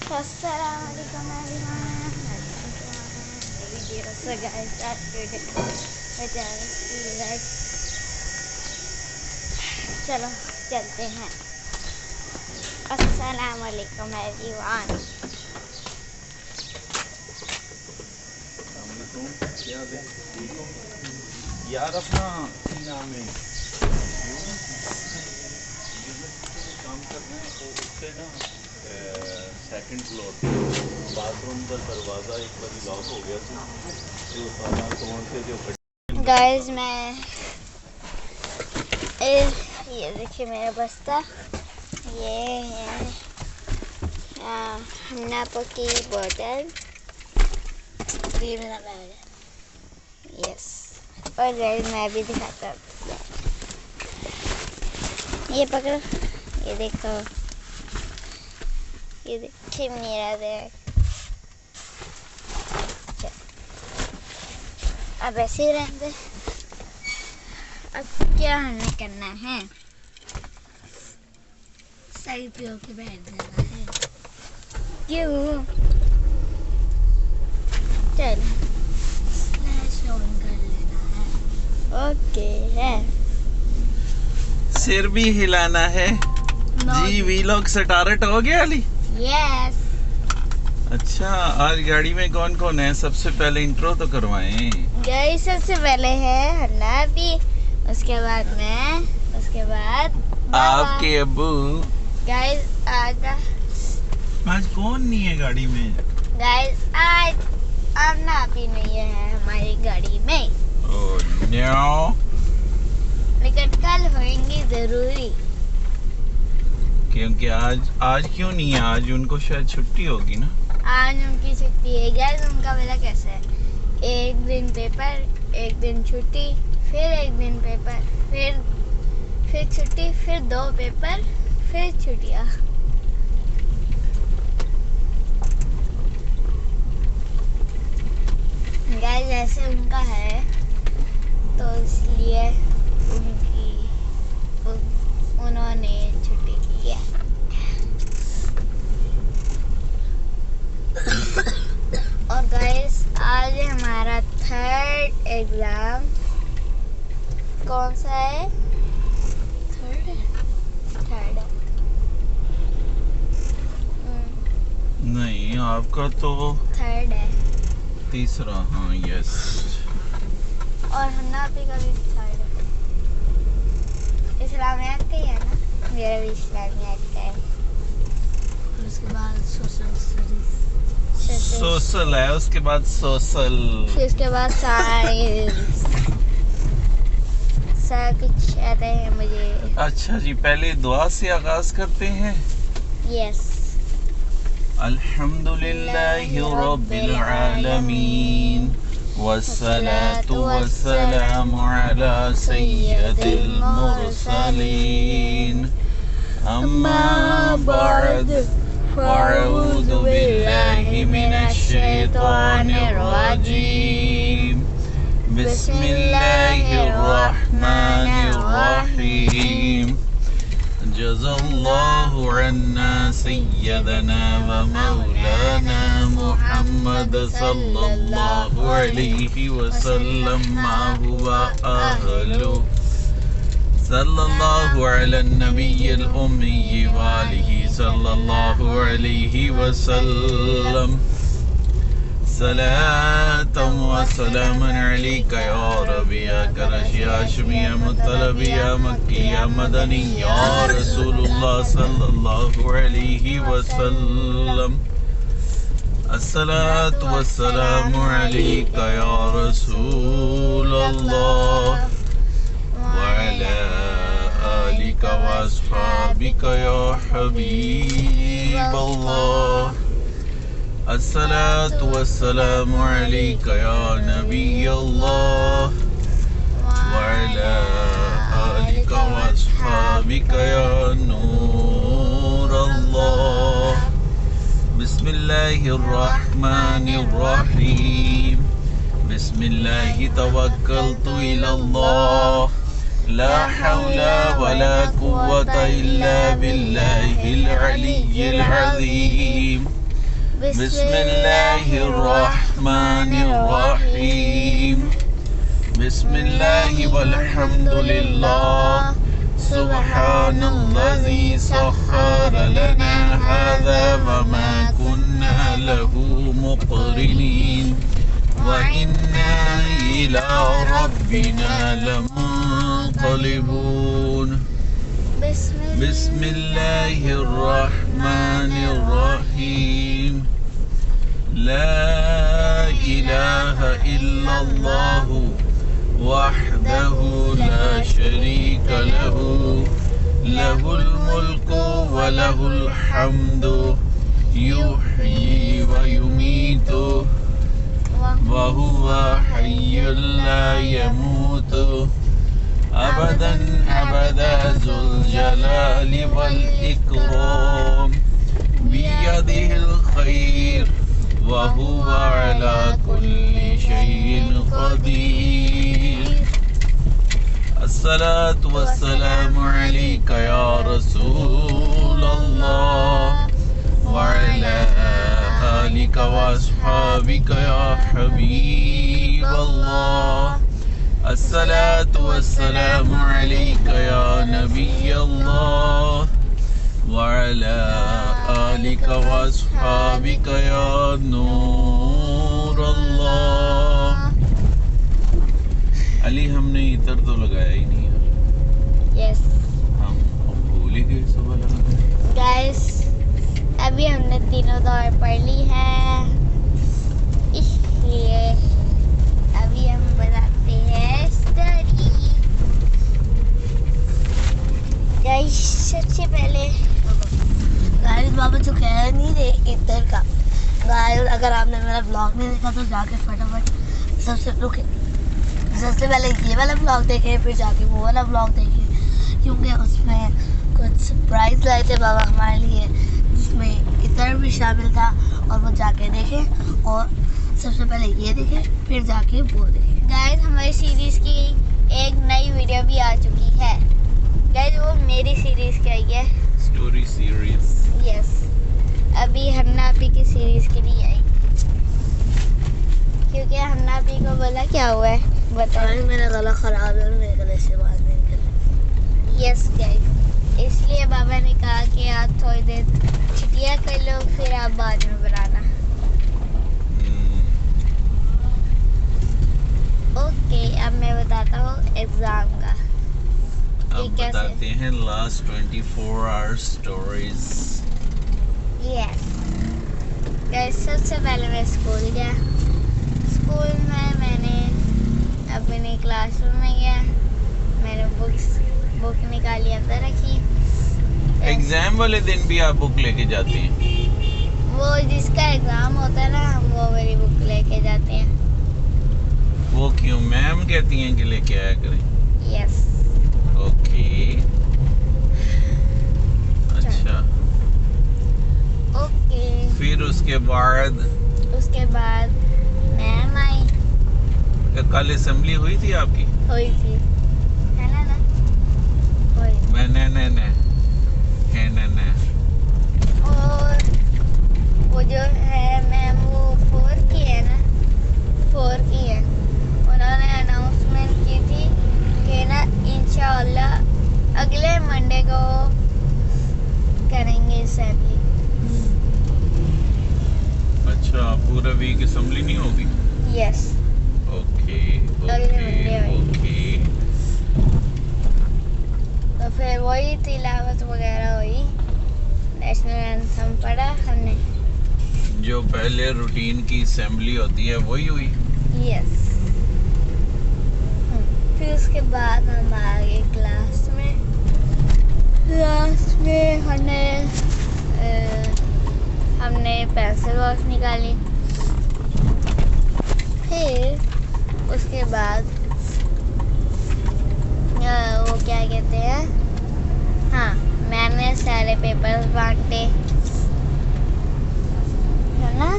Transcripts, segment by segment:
Assalamualaikum everyone. Video. So guys, start today. चलो चलते हैं. Assalamualaikum everyone. यार अपना नाम है काम करना है तो उससे ना सेकंड फ्लोर बाथरूम का दरवाज़ा एक बार लॉक हो गया था तो सारा तोड़ के जो गाइस मैं ये देखिए मेरा बस्ता ये है हमनापो की बोतल ये मेरा बैग है यस और गाइस मैं भी दिखाता हूँ ये पकड़ो ये देखो ये देखिए मेरा बैग अब ऐसे ही रहने दे अब क्या हमें करना है सही पे होके बैठ जाना है क्यों चल फ्लैश ऑन कर लेना है ओके है सिर भी हिलाना है जी वीलॉग स्टार्ट हो गया अली यस अच्छा आज गाड़ी में कौन कौन है सबसे पहले इंट्रो तो करवाएं गाइस सबसे पहले है हन्ना भी उसके बाद मैं उसके बाद आपके अब्बू गाइस आज कौन नहीं है गाड़ी में गाइस आज अन्ना भी नहीं है हमारी गाड़ी में ओह नो लेकिन कल होंगी जरूरी क्योंकि आज क्यों नहीं है आज उनको शायद छुट्टी होगी ना आज उनकी छुट्टी है गाइस उनका वाला कैसे है एक दिन पेपर एक दिन छुट्टी फिर एक दिन पेपर फिर छुट्टी फिर 2 पेपर फिर छुट्टियाँ गाइस ऐसे उनका है तो इसलिए उन्होंने छुट्टी की है और गाइस आज हमारा 3rd एग्जाम कौन सा है 3rd है नहीं आपका तो 3rd है तीसरा हाँ यस और हन्ना भी का भी 3rd है इस्लामियात का ही है ना मेरा भी इस्लामियात का है उसके बाद सोशल है उसके बाद सोशल फिर उसके बाद साइंस सब कुछ आता है मुझे अच्छा जी पहले दुआ से आगाज करते हैं यस अल्हम्दुलिल्लाहि रब्बिल आलमीन वस्सलातु वस्सलामु अला सय्यदिल मुरसलीन अम्मा बाद फ़अऊज़ु बिल्लाहि मिनश शैतानिर रजीम बिस्मिल्लाहिर रहमानिर रहीम जज़ल्लाहु अन्ना सय्यदना व मौलाना मुहम्मद सल्लल्लाहु अलैहि वसल्लम मा हुवा अहलु सल्लल्लाहु अला नबिय्यिल उम्मी व आलिहि सल्लल्लाहु अलैहि वसल्लम सलातम व सलामन अलैका या रब्बी या करशी या हाशिमी या मुत्तलबी या मक्की या मदनी या रसूलुल्लाह सल्लल्लाहु अलैहि वसल्लम अस्सलातु वस्सलामु अलैका या रसूलल्लाह व अला आलिका व अस्हाबिका या हबीबल्लाह अस्सलातु वस्सलामु अलैका या नबियल्लाह व अला आलिका व अस्हाबिका या नूरल्लाह बिस्मिल्लाहिर रहमानिर रहीम बिस्मिल्लाहि तवक्कलतु इलल्लाह ला हौला वला कुव्वता इल्ला बिल्लाहिल अलिय्यिल अज़ीम बिस्मिल्लाहिर्रहमानिर्रहीम बिस्मिल्लाहि वल्हम्दुलिल्लाह सुब्हानल्लज़ी सख्खर लना हाज़ा वमा कुन्ना लहू मुक़रिनीन व इन्ना इला रब्बिना लमुन्क़लिबून। बिस्मिल्लाहिर्रहमानिर्रहीम ला इलाहा इल्लल्लाहु वहदहु ला शरीका लहु लहुल मुल्कु व लहुल हम्दु युह्यी व युमीतु व हुवा हय्युल ला यमूतु अबदन अबदा ज़ुल जलालि वल इकराम बियदिहिल खैर व हुवा अला कुल्ली शैइन क़दीर। अस्सलातु वस्सलामु अलैका या रसूलल्लाह व अला आलिका व अस्हाबिका या हबीबल्लाह। अस्सलातु वस्सलामु अलैका या नबियल्लाह व अला आलिका व अस्हाबिका या नूरल्लाह। अली हमने इतर तो लगाया ही नहीं यार। यस हम भूल ही गए सुबह लगाना। गाइस, अभी हमने तीनों दौर पढ़ ली है, इसलिए अभी हम बनाते हैं स्टोरी। गाइस, सबसे पहले गाइस बाबा जो कह नहीं रहे इधर का। गाइस, अगर आपने मेरा ब्लॉग नहीं देखा तो जाके फटाफट सबसे पहले ये वाला ब्लॉग देखें, फिर जाके वो वाला ब्लॉग देखें, क्योंकि उसमें कुछ सरप्राइज लाए थे बाबा हमारे लिए, जिसमें इतर भी शामिल था। और वो जाके देखें, और सबसे पहले ये देखें, फिर जाके वो देखें। गाइस, हमारी सीरीज़ की एक नई वीडियो भी आ चुकी है। गाइस, वो मेरी सीरीज़ की आई है, स्टोरी सीरीज। यस, अभी हन्ना आपी की सीरीज़ की नहीं आई, क्योंकि हन्ना आपी को बोला क्या हुआ है बताएं। मेरा गला ख़राब है और मेरे गले से बात नहीं निकल। यस गाइस, इसलिए बाबा ने कहा कि आप थोड़ी देर छुट्टियाँ कर लो, फिर आप बाद में बनाना। ओके, अब मैं बताता हूँ एग्ज़ाम का। अब बताते हैं last 24 hours stories. Yes guys, सबसे पहले मैं स्कूल गया। स्कूल में मैंने अपने क्लासरूम में गया, मैंने बुक निकाली, अंदर रखी। एग्जाम वाले दिन भी आप बुक लेके जाते हैं? वो जिसका एग्जाम होता है ना, हम वो वाली बुक लेके जाते हैं। वो क्यों? मैम कहती हैं कि लेके आया करें। यस। ओके, अच्छा। ओके, फिर उसके बाद मैम आई। कल असेंबली हुई थी आपकी? हुई थी, है ना? हुई। और वो जो है मैम, वो 4 की है ना, 4 की है। उन्होंने अनाउंसमेंट की थी कि ना इंशाअल्लाह अगले मंडे को करेंगे असेंबली। अच्छा, पूरा वीक असेंबली नहीं होगी? यस। ओके। तो फिर वही तिलावत वगैरह हुई, नेशनल एंथम पढ़ा हमने। जो पहले रूटीन की असेंबली होती है वही हुई? यस। फिर उसके बाद हम आ गए क्लास में हमने पेंसिल बॉक्स निकाली। फिर उसके बाद वो क्या कहते हैं, हाँ, मैंने सारे पेपर्स बांटे, है ना।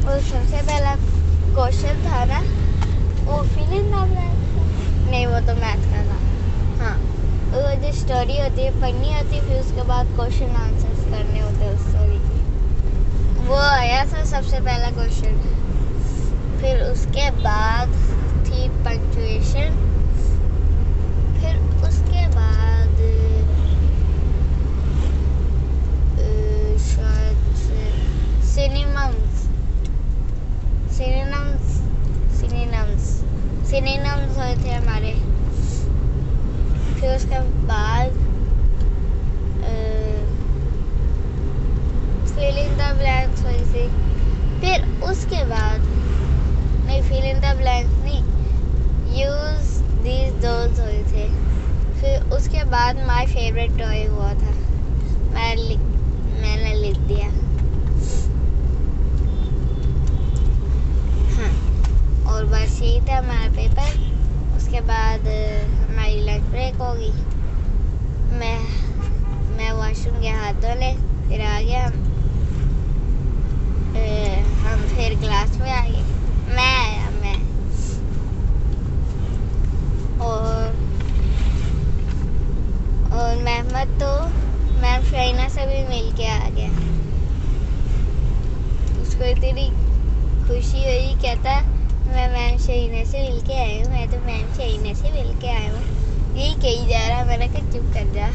वो सबसे पहला क्वेश्चन था ना, वो फिलिंग नाम नहीं, वो तो मैथ का था। हाँ, वो जो स्टोरी होती है पढ़नी होती है, फिर उसके बाद क्वेश्चन आंसर्स करने होते हैं उस स्टोरी की। वो आया यह था सबसे पहला क्वेश्चन। फिर उसके बाद थी पंक्चुएशन। फिर उसके बाद शायद सिनोनिम्स हुए थे हमारे। फिर उसके बाद फिल इन द ब्लैंक्स हुई थी। फिर उसके बाद नहीं, फिल इन द ब्लैंक्स नहीं, यूज दीज दोज हुए थे। फिर उसके बाद माय फेवरेट टॉय हुआ था, मैंने लिख दिया। हाँ, और बस यही था हमारा पेपर। उसके बाद हमारी लंच ब्रेक होगी। मैं वॉशरूम के हाथ धोने फिर आ गया। हम फिर क्लास में आ गए। मैं और महमद तो मैम शहीना से भी मिल के आ गया। उसको इतनी खुशी हुई, कहता मैं मैम शहीना से मिल के आया हूँ, मैं तो मैम शहीना से मिल के आया हूँ, यही कही जा रहा। मैंने कहा चुप कर जा।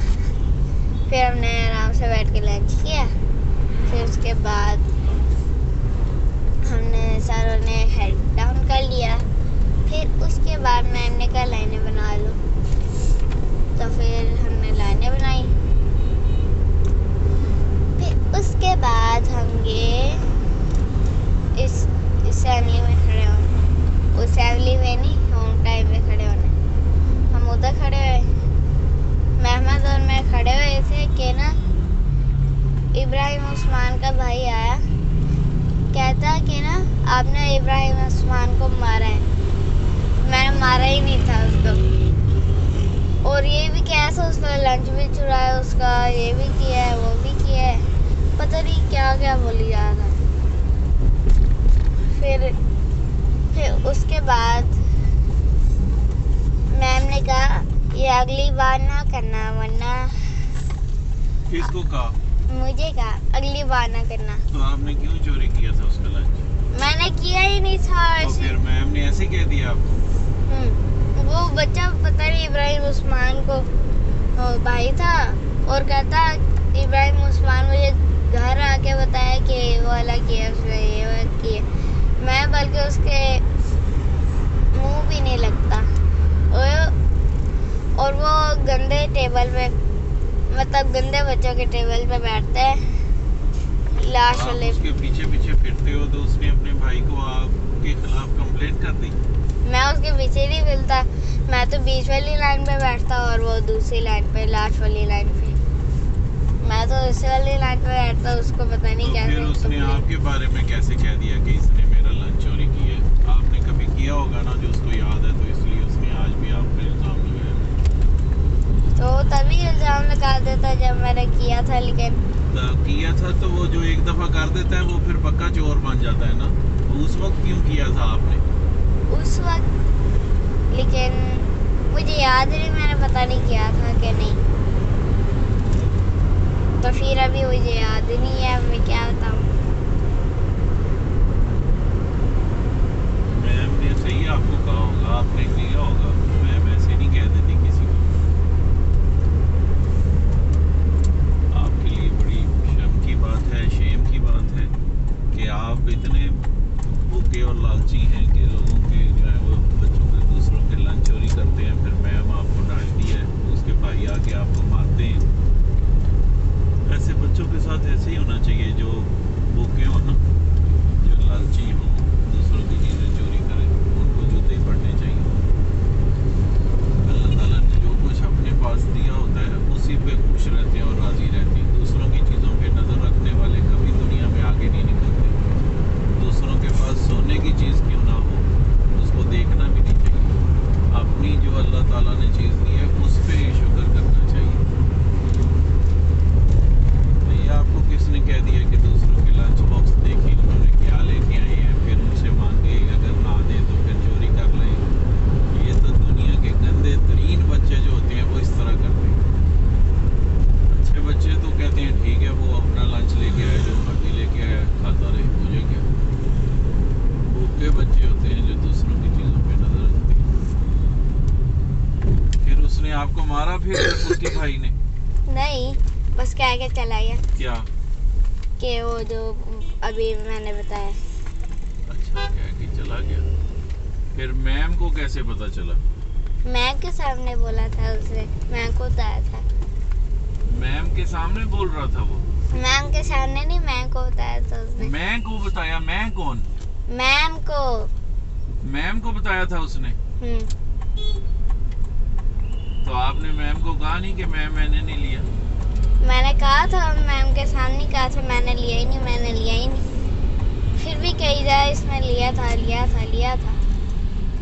फिर हमने आराम से बैठ के लंच किया। फिर उसके बाद हमने सारों ने हेड डाउन कर लिया। फिर उसके बाद मैम ने कहा लाइनें बना लो, तो फिर हमने लाइनें बनाई। फिर उसके बाद हम गए इस असेंबली में खड़े होने। उस असेंबली में नहीं, होम टाइम में खड़े होने। हम उधर खड़े हुए, महमद और मैं खड़े हुए थे कि ना इब्राहिम उस्मान का भाई आया, कहता कि ना आपने इब्राहिम उस्मान को मारा है। मैंने मारा ही नहीं था उसको। और ये भी कैसा, उसने लंच भी चुराया उसका, ये भी किया है, वो भी किया है, पता नहीं क्या क्या बोली जा रहा था। फिर उसके बाद मैम ने कहा ये अगली बार ना करना, वरना। किसको कहा? मुझे कहा अगली बार ना करना। तो आपने क्यों चोरी किया था उसका लंच? मैंने किया ही नहीं था। तो फिर मैम ने ऐसे कह दिया आपको? वो बच्चा पता नहीं इब्राहिम उस्मान को भाई था, और कहता इब्राहिम उस्मान मुझे घर आके बताया कि वो वाला किया उसने, ये वाला किया। मैं बल्कि उसके मुंह भी नहीं लगता। और वो गंदे टेबल पे, मतलब गंदे बच्चों के टेबल पे बैठते हैं। लाश वाले उसके पीछे पीछे फिरते हो, तो उसने अपने भाई को आपके खिलाफ कंप्लेंट कर दी? मैं उसके पीछे नहीं मिलता, मैं तो बीच वाली लाइन पे बैठता और वो दूसरी लाइन पे, लास्ट वाली लाइन पे। मैं तो दूसरी वाली लाइन पे बैठता, उसको पता नहीं क्या। फिर उसने आपके बारे में कैसे कह दिया कि इसने मेरा लंच चोरी किया है? आपने कभी किया होगा ना जो उसको याद है, तो इसलिए उसने आज भी आप पे इल्जाम लगाया। तो तभी इल्जाम लगा देता जब मैंने किया था, लेकिन किया था तो वो जो एक दफा कर देता है वो फिर पक्का चोर बन जाता है ना। उस वक्त क्यों किया था आपने? उस वक्त, लेकिन मुझे याद नहीं, मैंने पता नहीं किया था कि नहीं, तो फिर अभी मुझे याद नहीं है, मैं क्या बताऊं। मैम ने सही आपको कहा होगा, आपने किया होगा। मैम ऐसे नहीं कह देती किसी को। आपके लिए बड़ी शर्म की बात है, शेम की बात है कि आप इतने भूखे और लालची हैं कि लोगों के जो है वो बच्चों के, दूसरों के लंच चोरी करते हैं। फिर मैम आपको डांटती है, उसके भाई आके आपको मारते हैं। ऐसे बच्चों के साथ ऐसे ही होना चाहिए, जो भूखे हो ना, जो लालची हो, दूसरों की चीज़ें चोरी करें, उनको जूते पड़ने चाहिए। अल्लाह ताला ने जो कुछ अपने पास दिया होता है उसी पे खुश रहते हैं और राज़ी रहते हैं। दूसरों की चीज़ों पे नज़र रखने वाले कभी दुनिया में आगे नहीं निकलते। दूसरों के पास सोने की चीज़ क्यों ना हो, उसको देखना भी नहीं चाहिए। अपनी जो अल्लाह ताला ने चीज़ दी है उस पर ही शुक्र करना चाहिए। ये आपको किसने कह दिया कि दूसरों के आपको मारा फिर उसके भाई ने? नहीं, बस कह के चला गया क्या? कि वो जो अभी मैंने बताया। अच्छा, कह के चला गया। फिर मैम को कैसे पता चला? मैम के सामने बोला था उसने, मैम को बताया था। मैम के सामने बोल रहा था वो? मैम के सामने नहीं, मैम को बताया था उसने। मैं को बताया? मैं कौन? मैम को। मैम को बताया था उसने? तो आपने मैम को कहा नहीं कि मैंने नहीं लिया? मैंने कहा था, मैम के सामने कहा था, मैंने लिया ही नहीं, मैंने लिया ही नहीं। फिर भी कही जाए इसने लिया था।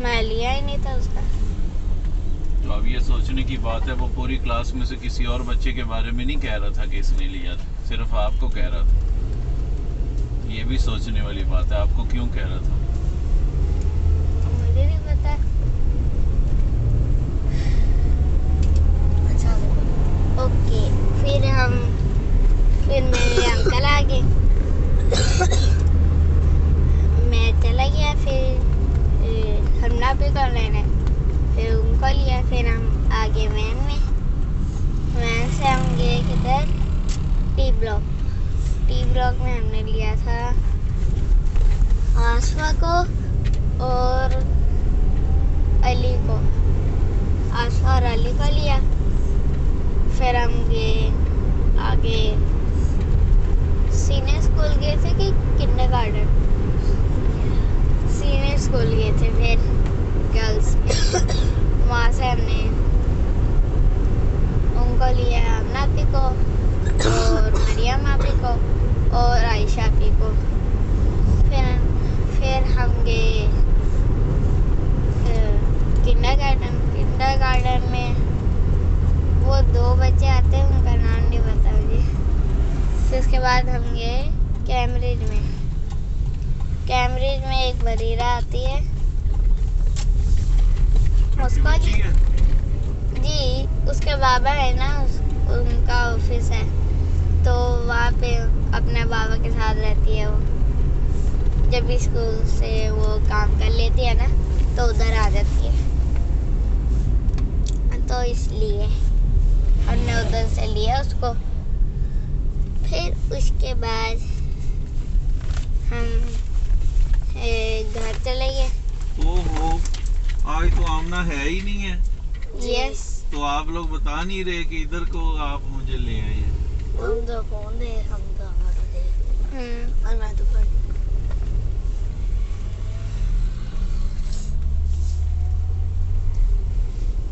मैं लिया ही नहीं था उसका। तो अब ये सोचने की बात है, वो पूरी क्लास में से किसी और बच्चे के बारे में नहीं कह रहा था कि इसने लिया था, सिर्फ आपको कह रहा था। ये भी सोचने वाली बात है, आपको क्यों कह रहा था? मुझे नहीं पता। अच्छा, ओके। फिर मेरे अंकल आ गए। मैं चला गया, फिर हम ना भी कर लेने, फिर उनको लिया, फिर हम आगे वैन से हम गए किधर, टी ब्लॉक में हमने लिया था आसमा को और अली को। आसमा और अली को लिया, फिर हम गए आगे सीनियर स्कूल गए थे कि किंडरगार्टन? सीनियर स्कूल गए थे, फिर गर्ल्स वहाँ से हमने उनको लिया, नापी को और मरियम आपी को और आयशा आपी को। फिर हम गए किंडरगार्टन में वो 2 बच्चे आते हैं, उनका नाम नहीं पता मुझे। फिर उसके बाद हम गए कैम्ब्रिज में एक बरीरा आती है, उसको जी उसके बाबा है ना, उनका ऑफिस है, तो वहाँ पे अपने बाबा के साथ रहती है वो। जब भी स्कूल से वो काम कर लेती है ना, तो उधर आ जाती है, तो इसलिए हमने उधर से लिया उसको। फिर उसके बाद हम घर चले गए। ओहो, आज तो आमना है ही नहीं है। यस। तो आप लोग बता नहीं रहे कि इधर को आप मुझे ले आए हैं। हम तो फोन दे, हम तो हमारा दे। और मैं तो पढ़।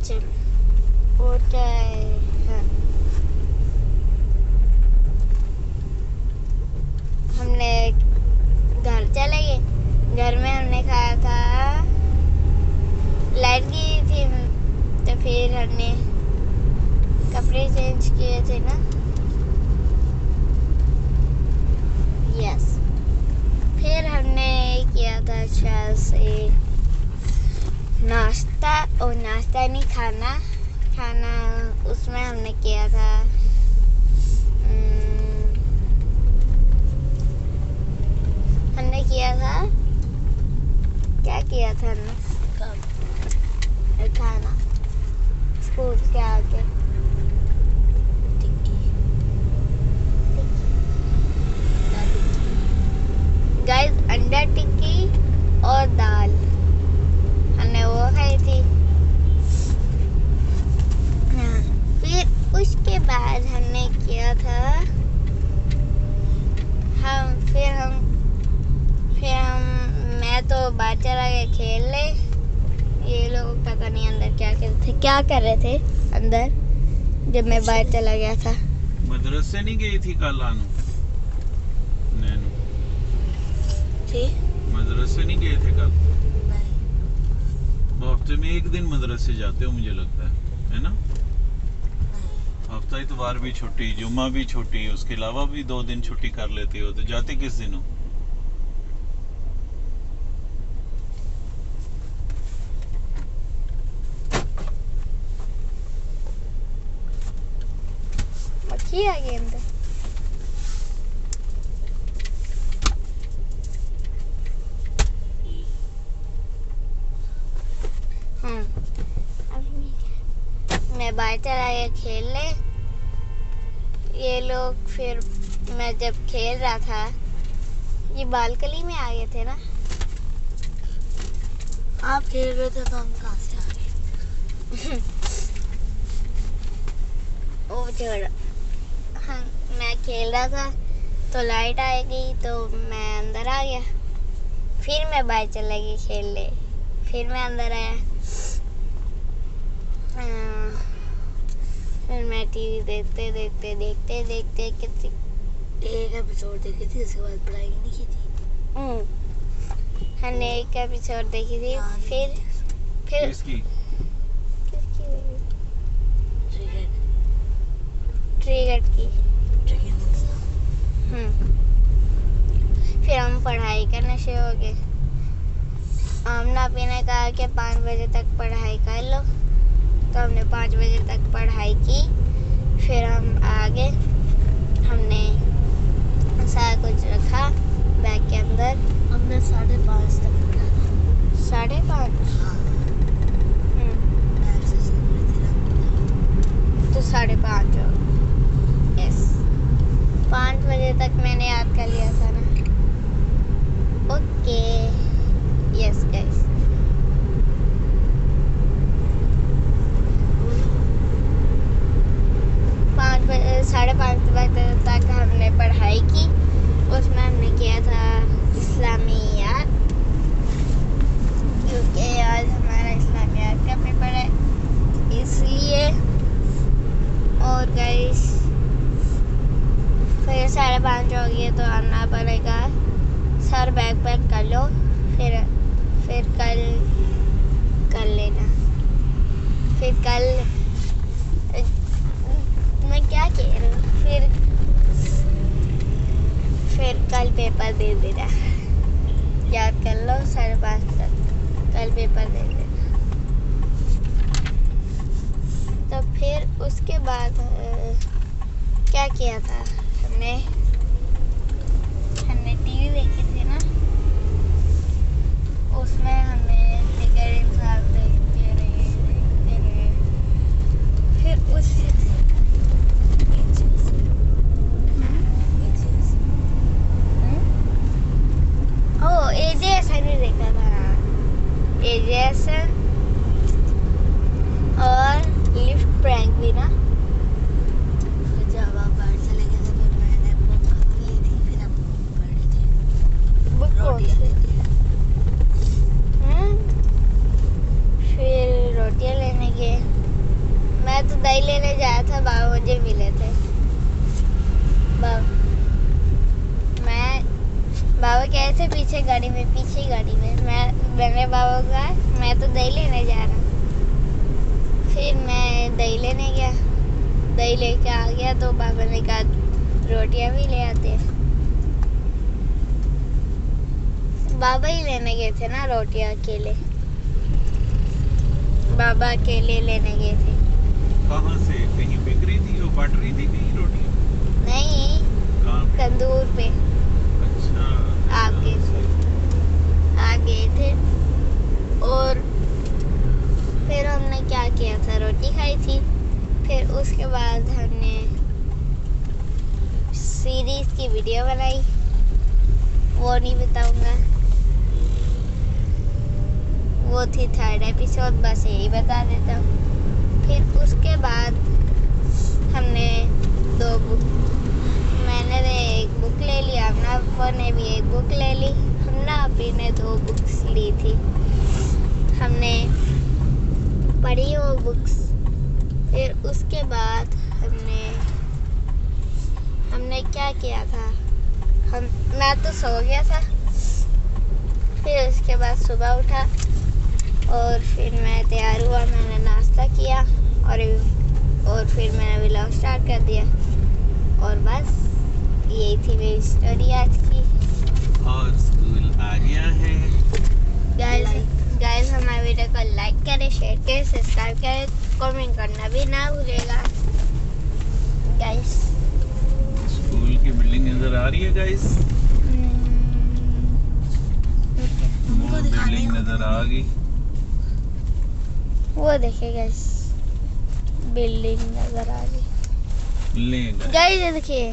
चलो, और क्या है? हाँ। हमने घर चले गए। घर में हमने खाया था, लाइट गई थी, तो फिर हमने कपड़े चेंज किए थे ना। यस। फिर हमने किया था शायद से नाश्ता, और नाश्ता नहीं, खाना उसमें हमने किया था क्या किया था ना, खाना स्कूल के आगे गाइस, अंडा टिक्की और दाल हमने वो खाई थी। हाँ, फिर उसके बाद हमने किया था, मैं तो बाहर चला गया खेलने। ये लोग पता नहीं अंदर क्या कर रहे थे अंदर, जब मैं बाहर चला गया था। मदरसे नहीं गई थी कल आनू? नैनू जी, मदरसे नहीं गए थे कल? नहीं। वो हफ्ते में एक दिन मदरसे जाते हो मुझे लगता है ना? हफ्ता इतवार भी छुट्टी, जुम्मा भी छुट्टी, उसके अलावा भी 2 दिन छुट्टी कर लेते हो, तो जाते किस दिन हो? मक्खी आ गई अंदर। हाँ, मैं बाहर चला गया खेलने। ये लोग फिर मैं जब खेल रहा था, ये बालकनी में आ गए थे ना। आप खेल रहे थे तो हम कहाँ से आ गए? ओ छोड़, हाँ, मैं खेल रहा था तो लाइट आ गई तो मैं अंदर आ गया। फिर मैं बाहर चला गया खेलने, फिर मैं अंदर आया। फिर मैं टीवी देखते देखते देखते देखते कितनी एक एपिसोड देखी थी, उसके बाद पढ़ाई नहीं की थी। हमने एक एपिसोड देखी थी। फिर किसकी? किसकी देखी? क्रिकेट क्रिकेट की। क्रिकेट फिर हम पढ़ाई करने शुरू हो गए। आमना आपी ने कहा कि 5 बजे तक पढ़ाई कर लो, तो हमने 5 बजे तक पढ़ाई की। फिर हम आगे, हमने सारा कुछ रखा बैग के अंदर। हमने 5:30 तक पढ़ा था। 5:30? हाँ, मैं ऐसे सुन रही थी ना। तो 5:30 हो। यस, 5 बजे तक मैंने याद कर लिया था ना। Okay, yes guys. 5:30 बजे तक हमने पढ़ाई की। उसमें हमने किया था इस्लामियात, क्योंकि आज हमारा इस्लामियात का पेपर है, इसलिए। और गाइस फिर 5:30 हो गए तो आना पड़ेगा। सर बैग पैक कर लो, फिर कल कर लेना। फिर कल मैं क्या कह रही हूँ, फिर कल पेपर दे देना। याद कर लो, 5:30 तक कल पेपर दे देना। तो फिर उसके बाद क्या किया था हमने टीवी देखी थी ना। उसमें हमने दिगर इंसान देखते रहे। फिर उस एजेसन भी देखा था। एजेसन और लिफ्ट प्रैंक भी ना। जब आप बाहर चले गए थे फिर मैंने बुक ली थी, फिर हम पढ़े थे। बुक कौन रोटियां सी? लेते हैं। फिर रोटियां लेने गए। मैं तो दही लेने जाया था, बाबा मुझे मिले थे। बाबा कह रहे थे पीछे गाड़ी में। मैंने बाबा को कहा मैं तो दही लेने जा रहा हूँ। फिर मैं दही लेने गया, दही लेके आ गया तो बाबा ने कहा रोटियां भी ले आते हैं। बाबा ही लेने गए थे ना रोटियां अकेले। बाबा अकेले लेने गए थे। कहाँ से? कहीं बिक रही थी, वो बट रही थी कहीं रोटियां? नहीं, कहाँ पे? तंदूर पे अच्छा, आगे आ गए थे। और फिर हमने क्या किया था, रोटी खाई थी। फिर उसके बाद हमने सीरीज की वीडियो बनाई, वो नहीं बताऊंगा। वो थी 3rd एपिसोड, बस यही बता देता हूँ। फिर उसके बाद हमने 2 बुक, मैंने एक बुक ले ली, अमना ने भी एक बुक ले ली। हमने अभी ने 2 बुक्स ली थी। हमने पढ़ी वो बुक्स। फिर उसके बाद हमने क्या किया था, मैं तो सो गया था। फिर उसके बाद सुबह उठा और फिर मैं तैयार हुआ, मैंने नाश्ता किया और फिर मैंने व्लॉग स्टार्ट कर दिया। और बस यही थी मेरी स्टोरी आज की। और स्कूल आ गया है। गाइस हमारे वीडियो को लाइक करें, शेयर करें, सब्सक्राइब करें, कमेंट करना भी ना भूलेगा गाइस। स्कूल की बिल्डिंग नजर आ रही है गाइस। हमको दिखाने बिल्डिंग को नजर आ गई। वो देखिए गाइस। बिल्डिंग नजर आ रही। लेगा गाइस ये देखिए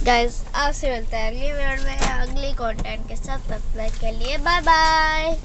गाइस, आपसे मिलते हैं अगली वीडियो में अगली कंटेंट के साथ। तब तक के लिए बाय बाय।